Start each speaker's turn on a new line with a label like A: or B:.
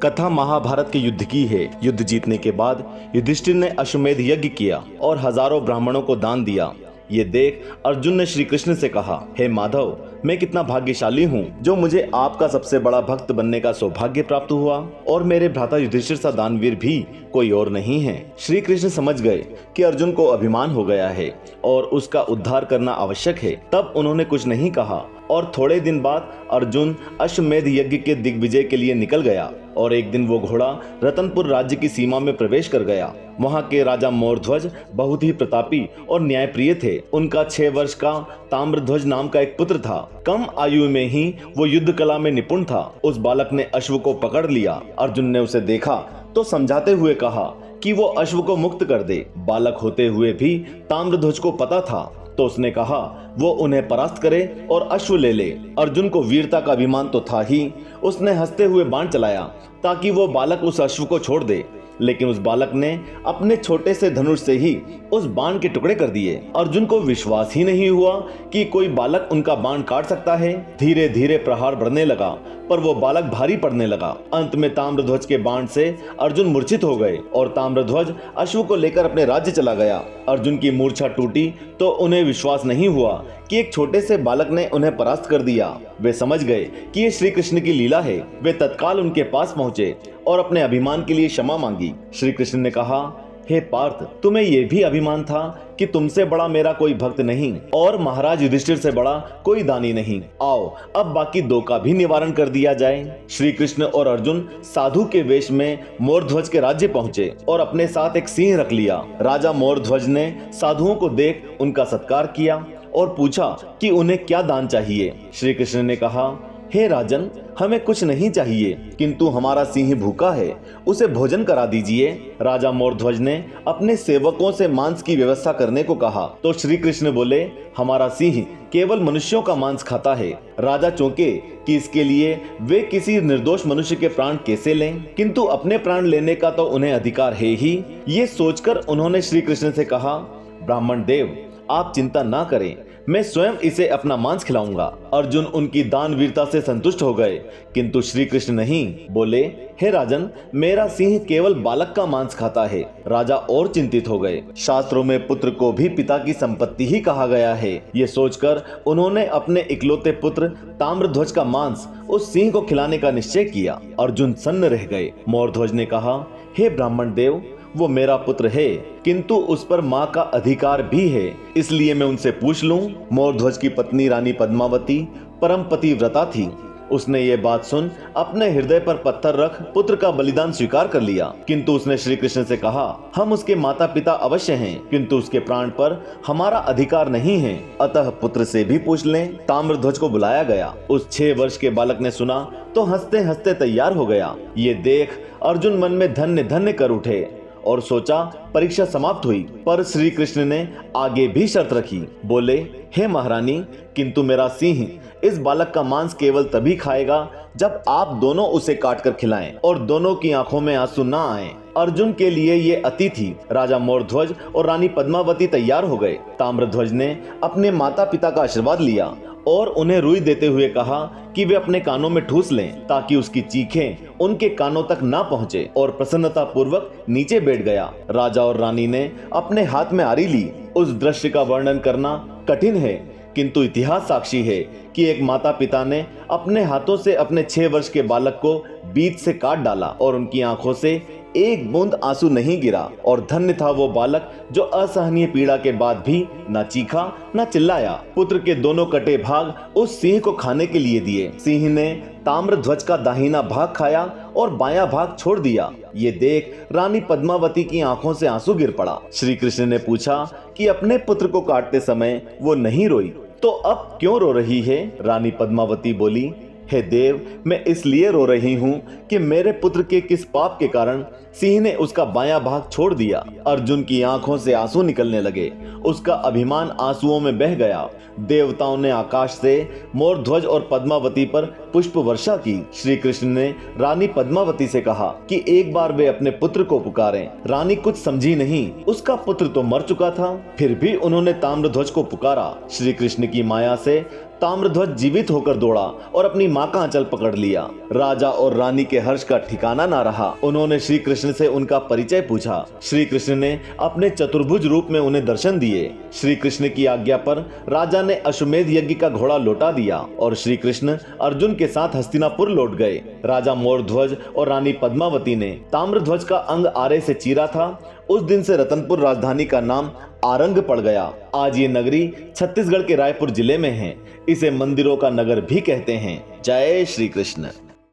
A: कथा महाभारत के युद्ध की है। युद्ध जीतने के बाद युधिष्ठिर ने अश्वमेध यज्ञ किया और हजारों ब्राह्मणों को दान दिया। ये देख अर्जुन ने श्री कृष्ण से कहा, हे माधव, मैं कितना भाग्यशाली हूँ जो मुझे आपका सबसे बड़ा भक्त बनने का सौभाग्य प्राप्त हुआ, और मेरे भ्राता युधिष्ठिर सा दानवीर भी कोई और नहीं है। श्री कृष्ण समझ गए कि अर्जुन को अभिमान हो गया है और उसका उद्धार करना आवश्यक है। तब उन्होंने कुछ नहीं कहा और थोड़े दिन बाद अर्जुन अश्वमेध यज्ञ के दिग्विजय के लिए निकल गया। और एक दिन वो घोड़ा रतनपुर राज्य की सीमा में प्रवेश कर गया। वहाँ के राजा मोरध्वज बहुत ही प्रतापी और न्यायप्रिय थे। उनका 6 वर्ष का ताम्रध्वज नाम का एक पुत्र था। कम आयु में ही वो युद्ध कला में निपुण था। उस बालक ने अश्व को पकड़ लिया। अर्जुन ने उसे देखा तो समझाते हुए कहा कि वो अश्व को मुक्त कर दे। बालक होते हुए भी ताम्रध्वज को पता था तो उसने कहा वो उन्हें परास्त करे और अश्व ले ले। अर्जुन को वीरता का अभिमान तो था ही। उसने हंसते हुए बाण चलाया ताकि वो बालक उस अश्व को छोड़ दे, लेकिन उस बालक ने अपने छोटे से धनुष से ही उस बाण के टुकड़े कर दिए। अर्जुन को विश्वास ही नहीं हुआ कि कोई बालक उनका बाण काट सकता है। धीरे धीरे प्रहार बढ़ने लगा पर वो बालक भारी पड़ने लगा। अंत में ताम्रध्वज के बाण से अर्जुन मूर्छित हो गए और ताम्रध्वज अश्व को लेकर अपने राज्य चला गया। अर्जुन की मूर्छा टूटी तो उन्हें विश्वास नहीं हुआ कि एक छोटे से बालक ने उन्हें परास्त कर दिया। वे समझ गए कि ये श्री कृष्ण की लीला है। वे तत्काल उनके पास पहुंचे और अपने अभिमान के लिए क्षमा मांगी। श्री कृष्ण ने कहा, हे पार्थ, तुम्हें यह भी अभिमान था कि तुमसे बड़ा मेरा कोई भक्त नहीं और महाराज युधिष्ठिर से बड़ा कोई दानी नहीं। आओ अब बाकी 2 का भी निवारण कर दिया जाए। श्री कृष्ण और अर्जुन साधु के वेश में मोरध्वज के राज्य पहुंचे और अपने साथ एक सिंह रख लिया। राजा मोरध्वज ने साधुओं को देख उनका सत्कार किया और पूछा कि उन्हें क्या दान चाहिए। श्री कृष्ण ने कहा, हे राजन, हमें कुछ नहीं चाहिए, किंतु हमारा सिंह भूखा है, उसे भोजन करा दीजिए। राजा मोरध्वज ने अपने सेवकों से मांस की व्यवस्था करने को कहा तो श्री कृष्ण बोले, हमारा सिंह केवल मनुष्यों का मांस खाता है। राजा चौंके कि इसके लिए वे किसी निर्दोष मनुष्य के प्राण कैसे लें, किंतु अपने प्राण लेने का तो उन्हें अधिकार है ही। ये सोचकर उन्होंने श्री कृष्ण से कहा, ब्राह्मण देव, आप चिंता ना करें, मैं स्वयं इसे अपना मांस खिलाऊंगा। अर्जुन उनकी दानवीरता से संतुष्ट हो गए, किंतु श्री कृष्ण नहीं। बोले, हे राजन, मेरा सिंह केवल बालक का मांस खाता है। राजा और चिंतित हो गए। शास्त्रों में पुत्र को भी पिता की संपत्ति ही कहा गया है। ये सोचकर उन्होंने अपने इकलौते पुत्र ताम्रध्वज का मांस उस सिंह को खिलाने का निश्चय किया। अर्जुन सन्न रह गए। मोरध्वज ने कहा, हे ब्राह्मण देव, वो मेरा पुत्र है, किंतु उस पर माँ का अधिकार भी है, इसलिए मैं उनसे पूछ लूं। मोरध्वज की पत्नी रानी पद्मावती परम पतिव्रता थी। उसने ये बात सुन अपने हृदय पर पत्थर रख पुत्र का बलिदान स्वीकार कर लिया, किंतु उसने श्री कृष्ण से कहा, हम उसके माता पिता अवश्य हैं, किंतु उसके प्राण पर हमारा अधिकार नहीं है, अतः पुत्र से भी पूछ लें। ताम्रध्वज को बुलाया गया। उस 6 वर्ष के बालक ने सुना तो हंसते हंसते तैयार हो गया। ये देख अर्जुन मन में धन्य धन्य कर उठे और सोचा परीक्षा समाप्त हुई। पर श्री कृष्ण ने आगे भी शर्त रखी। बोले, हे महारानी, किंतु मेरा सिंह इस बालक का मांस केवल तभी खाएगा जब आप दोनों उसे काटकर खिलाएं और दोनों की आंखों में आंसू ना आए। अर्जुन के लिए ये अति थी। राजा मोरध्वज और रानी पद्मावती तैयार हो गए। ताम्रध्वज ने अपने माता पिता का आशीर्वाद लिया और उन्हें रुई देते हुए कहा कि वे अपने कानों में ठूस लें ताकि उसकी चीखें उनके कानों तक ना पहुंचे, और प्रसन्नता पूर्वक नीचे बैठ गया। राजा और रानी ने अपने हाथ में आरी ली। उस दृश्य का वर्णन करना कठिन है, किंतु इतिहास साक्षी है कि एक माता पिता ने अपने हाथों से अपने 6 वर्ष के बालक को बीच से काट डाला और उनकी आंखों से एक बूंद आंसू नहीं गिरा। और धन्य था वो बालक जो असहनीय पीड़ा के बाद भी न चीखा न चिल्लाया। पुत्र के दोनों कटे भाग उस सिंह को खाने के लिए दिए। सिंह ने ताम्रध्वज का दाहिना भाग खाया और बायां भाग छोड़ दिया। ये देख रानी पद्मावती की आंखों से आंसू गिर पड़ा। श्री कृष्ण ने पूछा कि अपने पुत्र को काटते समय वो नहीं रोई तो अब क्यों रो रही है? रानी पद्मावती बोली, हे देव, मैं इसलिए रो रही हूँ कि मेरे पुत्र के किस पाप के कारण सिंह ने उसका बायां भाग छोड़ दिया। अर्जुन की आंखों से आंसू निकलने लगे। उसका अभिमान आंसुओं में बह गया। देवताओं ने आकाश से मोरध्वज और पद्मावती पर पुष्प वर्षा की। श्री कृष्ण ने रानी पद्मावती से कहा कि एक बार वे अपने पुत्र को पुकारें। रानी कुछ समझी नहीं, उसका पुत्र तो मर चुका था। फिर भी उन्होंने ताम्रध्वज को पुकारा। श्री कृष्ण की माया से ताम्रध्वज जीवित होकर दौड़ा और अपनी माँ का आंचल पकड़ लिया। राजा और रानी के हर्ष का ठिकाना ना रहा। उन्होंने श्री कृष्ण से उनका परिचय पूछा। श्री कृष्ण ने अपने चतुर्भुज रूप में उन्हें दर्शन दिए। श्री कृष्ण की आज्ञा पर राजा ने अश्वमेध यज्ञ का घोड़ा लौटा दिया और श्री कृष्ण अर्जुन के साथ हस्तिनापुर लौट गए। राजा मोरध्वज और रानी पद्मावती ने ताम्रध्वज का अंग आरे से चीरा था। उस दिन से रतनपुर राजधानी का नाम आरंग पड़ गया। आज ये नगरी छत्तीसगढ़ के रायपुर जिले में है। इसे मंदिरों का नगर भी कहते हैं। जय श्री कृष्ण।